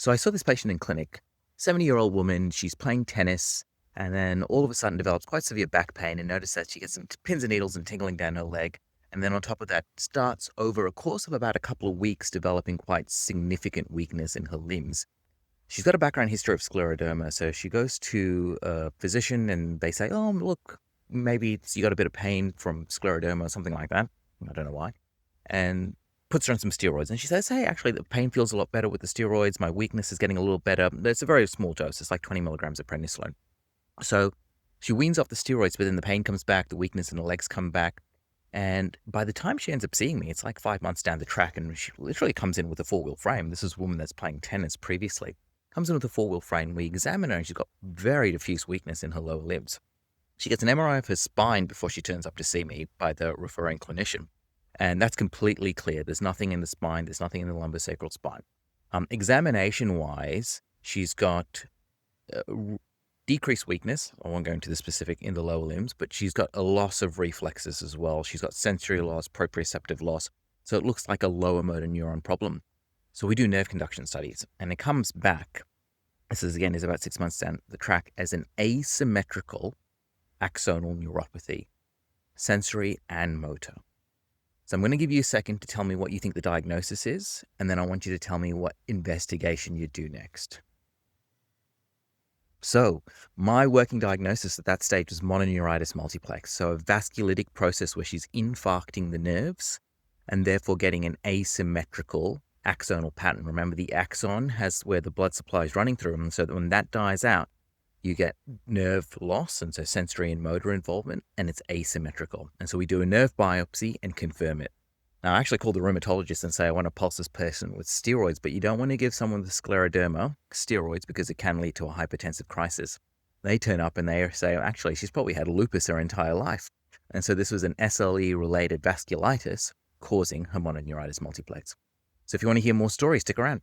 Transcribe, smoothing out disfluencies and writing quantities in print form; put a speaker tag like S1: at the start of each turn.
S1: So I saw this patient in clinic, 70-year-old woman, she's playing tennis, and then all of a sudden develops quite severe back pain and notice that she gets some pins and needles and tingling down her leg. And then on top of that, starts over a course of about a couple of weeks developing quite significant weakness in her limbs. She's got a background history of scleroderma, so she goes to a physician and they say, oh, look, maybe you got a bit of pain from scleroderma or something like that. I don't know why. And puts her on some steroids. And she says, hey, actually, the pain feels a lot better with the steroids. My weakness is getting a little better. It's a very small dose. It's like 20 milligrams of prednisolone. So she weans off the steroids, but then the pain comes back, the weakness in the legs come back. And by the time she ends up seeing me, it's like 5 months down the track, and she literally comes in with a four-wheel frame. This is a woman that's playing tennis previously. Comes in with a four-wheel frame. We examine her, and she's got very diffuse weakness in her lower limbs. She gets an MRI of her spine before she turns up to see me by the referring clinician. And that's completely clear. There's nothing in the spine. There's nothing in the lumbosacral spine. Examination-wise, she's got decreased weakness. I won't go into the specific in the lower limbs, but she's got a loss of reflexes as well. She's got sensory loss, proprioceptive loss. So it looks like a lower motor neuron problem. So we do nerve conduction studies, and it comes back, this is about 6 months down the track, as an asymmetrical axonal neuropathy, sensory and motor. So I'm going to give you a second to tell me what you think the diagnosis is, and then I want you to tell me what investigation you do next. So my working diagnosis at that stage was mononeuritis multiplex, so a vasculitic process where she's infarcting the nerves and therefore getting an asymmetrical axonal pattern. Remember, the axon has where the blood supply is running through, and so that when that dies out, you get nerve loss, and so sensory and motor involvement, and it's asymmetrical. And so we do a nerve biopsy and confirm it. Now, I actually call the rheumatologist and say, I want to pulse this person with steroids, but you don't want to give someone with scleroderma steroids because it can lead to a hypertensive crisis. They turn up and they say, actually, she's probably had lupus her entire life. And so this was an SLE-related vasculitis causing her mononeuritis multiplex. So if you want to hear more stories, stick around.